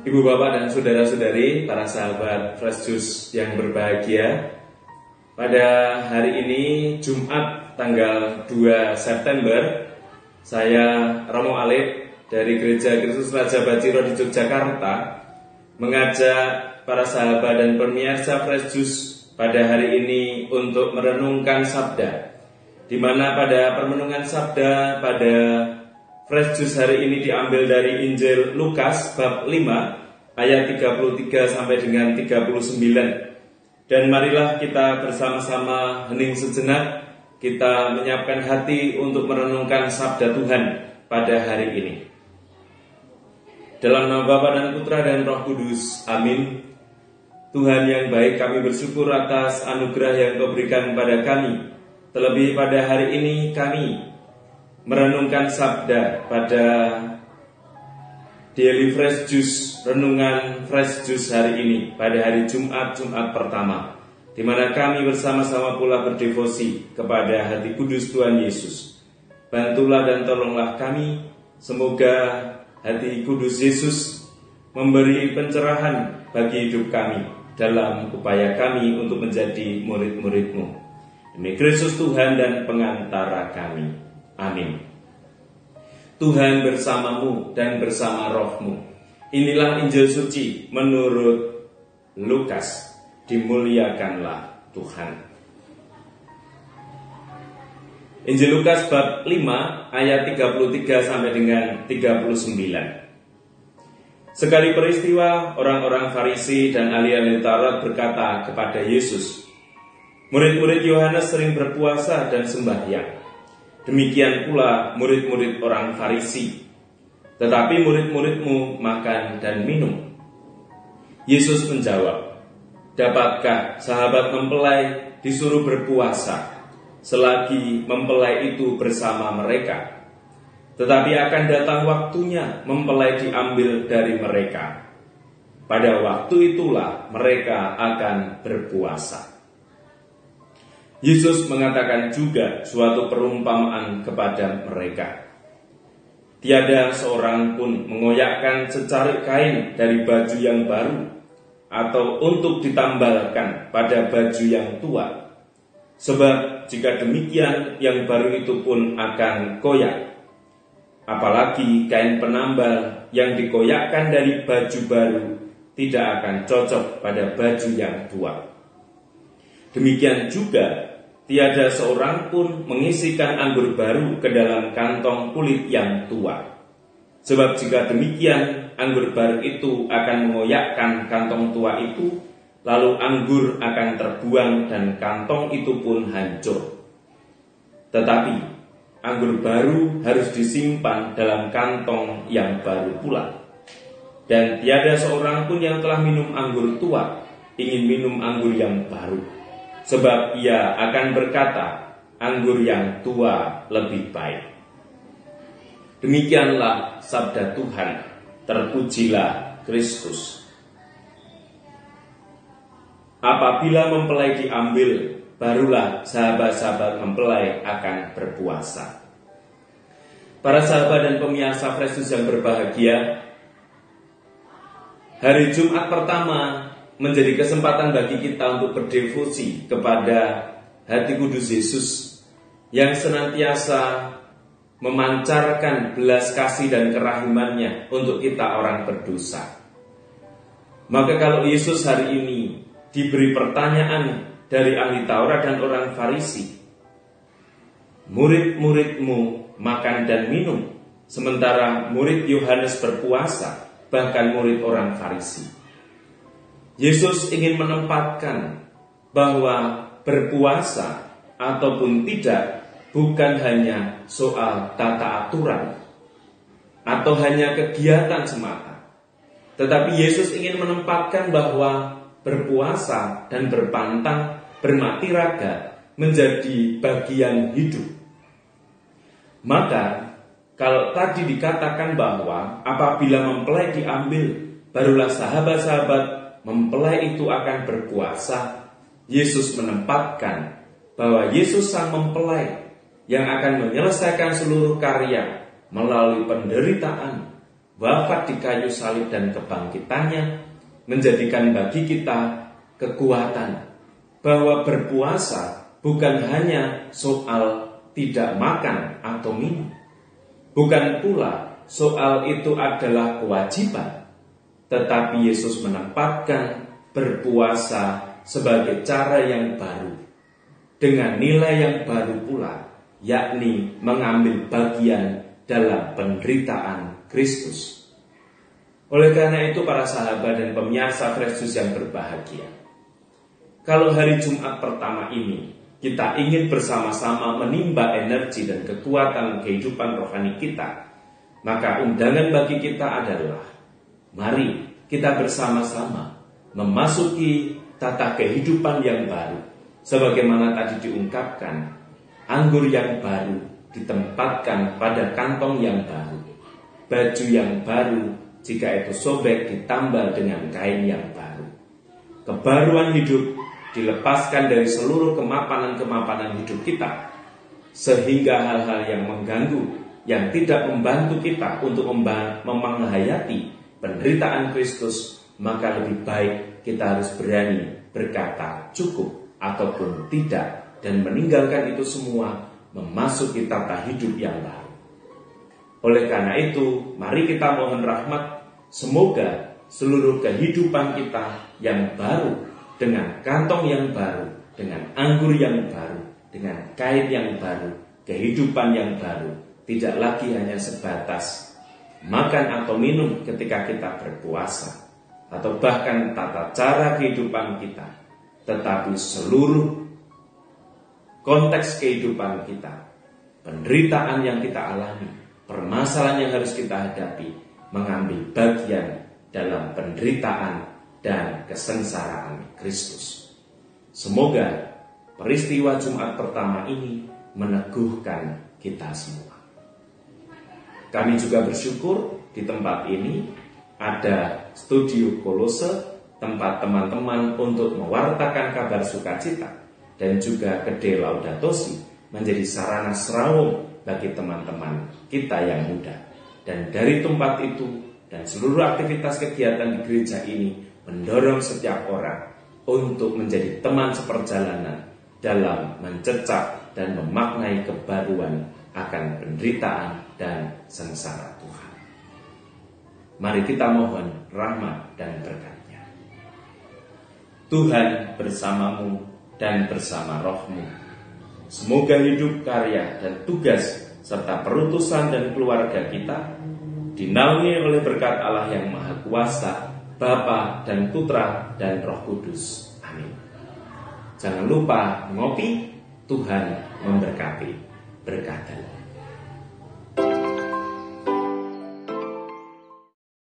Ibu bapak dan saudara-saudari, para sahabat Fresh Juice yang berbahagia, pada hari ini Jumat tanggal 2 September, saya Romo Alif dari Gereja Kristus Raja Baciro di Yogyakarta mengajak para sahabat dan pemirsa Fresh Juice pada hari ini untuk merenungkan sabda, di mana pada permenungan sabda pada Fresh Juice hari ini diambil dari Injil Lukas bab 5 ayat 33 sampai dengan 39. Dan marilah kita bersama-sama hening sejenak, kita menyiapkan hati untuk merenungkan sabda Tuhan pada hari ini. Dalam nama Bapa dan Putra dan Roh Kudus, amin. Tuhan yang baik, kami bersyukur atas anugerah yang Kau berikan kepada kami. Terlebih pada hari ini kami merenungkan sabda pada Daily Fresh Juice, renungan Fresh Juice hari ini pada hari Jumat pertama, di mana kami bersama-sama pula berdevosi kepada hati kudus Tuhan Yesus. Bantulah dan tolonglah kami, semoga hati kudus Yesus memberi pencerahan bagi hidup kami dalam upaya kami untuk menjadi murid-murid-Mu. Demi Kristus Tuhan dan pengantara kami. Amin. Tuhan bersamamu dan bersama rohmu. Inilah Injil suci menurut Lukas. Dimuliakanlah Tuhan. Injil Lukas bab 5 ayat 33 sampai dengan 39. Sekali peristiwa, orang-orang Farisi dan ahli-ahli Taurat berkata kepada Yesus, "Murid-murid Yohanes sering berpuasa dan sembahyang. Demikian pula murid-murid orang Farisi. Tetapi murid-muridmu makan dan minum." Yesus menjawab, "Dapatkah sahabat mempelai disuruh berpuasa selagi mempelai itu bersama mereka? Tetapi akan datang waktunya mempelai diambil dari mereka. Pada waktu itulah mereka akan berpuasa." Yesus mengatakan juga suatu perumpamaan kepada mereka. Tiada seorang pun mengoyakkan secarik kain dari baju yang baru atau untuk ditambalkan pada baju yang tua. Sebab jika demikian, yang baru itu pun akan koyak. Apalagi kain penambal yang dikoyakkan dari baju baru tidak akan cocok pada baju yang tua. Demikian juga tiada seorang pun mengisikan anggur baru ke dalam kantong kulit yang tua. Sebab jika demikian, anggur baru itu akan mengoyakkan kantong tua itu, lalu anggur akan terbuang dan kantong itu pun hancur. Tetapi anggur baru harus disimpan dalam kantong yang baru pula. Dan tiada seorang pun yang telah minum anggur tua ingin minum anggur yang baru, sebab ia akan berkata, anggur yang tua lebih baik. Demikianlah sabda Tuhan. Terpujilah Kristus. Apabila mempelai diambil, barulah sahabat-sahabat mempelai akan berpuasa. Para sahabat dan pemirsa Fresh Juice yang berbahagia, hari Jumat pertama menjadi kesempatan bagi kita untuk berdevosi kepada hati kudus Yesus yang senantiasa memancarkan belas kasih dan kerahimannya untuk kita orang berdosa. Maka kalau Yesus hari ini diberi pertanyaan dari ahli Taurat dan orang Farisi, "Murid-muridmu makan dan minum, sementara murid Yohanes berpuasa," bahkan murid orang Farisi. Yesus ingin menempatkan bahwa berpuasa ataupun tidak bukan hanya soal tata aturan atau hanya kegiatan semata, tetapi Yesus ingin menempatkan bahwa berpuasa dan berpantang, bermati raga menjadi bagian hidup. Maka kalau tadi dikatakan bahwa apabila mempelai diambil, barulah sahabat-sahabat mempelai itu akan berpuasa, Yesus menempatkan bahwa Yesus sang mempelai yang akan menyelesaikan seluruh karya melalui penderitaan, wafat di kayu salib dan kebangkitannya menjadikan bagi kita kekuatan bahwa berpuasa bukan hanya soal tidak makan atau minum, bukan pula soal itu adalah kewajiban, tetapi Yesus menempatkan berpuasa sebagai cara yang baru, dengan nilai yang baru pula, yakni mengambil bagian dalam penderitaan Kristus. Oleh karena itu para sahabat dan pemirsa Kristus yang berbahagia, kalau hari Jumat pertama ini kita ingin bersama-sama menimba energi dan kekuatan kehidupan rohani kita, maka undangan bagi kita adalah, mari kita bersama-sama memasuki tata kehidupan yang baru. Sebagaimana tadi diungkapkan, anggur yang baru ditempatkan pada kantong yang baru, baju yang baru jika itu sobek ditambal dengan kain yang baru. Kebaruan hidup dilepaskan dari seluruh kemapanan-kemapanan hidup kita, sehingga hal-hal yang mengganggu, yang tidak membantu kita untuk menghayati penderitaan Kristus, maka lebih baik kita harus berani berkata cukup ataupun tidak, dan meninggalkan itu semua, memasuki tata hidup yang baru. Oleh karena itu, mari kita mohon rahmat, semoga seluruh kehidupan kita yang baru, dengan kantong yang baru, dengan anggur yang baru, dengan kain yang baru, kehidupan yang baru, tidak lagi hanya sebatas makan atau minum ketika kita berpuasa, atau bahkan tata cara kehidupan kita, tetapi seluruh konteks kehidupan kita, penderitaan yang kita alami, permasalahan yang harus kita hadapi, mengambil bagian dalam penderitaan dan kesengsaraan Kristus. Semoga peristiwa Jumat pertama ini meneguhkan kita semua. Kami juga bersyukur di tempat ini ada studio Kolose, tempat teman-teman untuk mewartakan kabar sukacita, dan juga Kedai Laudato Si menjadi sarana serawung bagi teman-teman kita yang muda. Dan dari tempat itu dan seluruh aktivitas kegiatan di gereja ini mendorong setiap orang untuk menjadi teman seperjalanan dalam mencecap dan memaknai kebaruan akan penderitaan dan sengsara Tuhan. Mari kita mohon rahmat dan berkat-Nya. Tuhan bersamamu dan bersama rohmu. Semoga hidup, karya, dan tugas serta perutusan dan keluarga kita dinaungi oleh berkat Allah yang Maha Kuasa, Bapa dan Putra dan Roh Kudus. Amin. Jangan lupa ngopi, Tuhan memberkati. Berkati.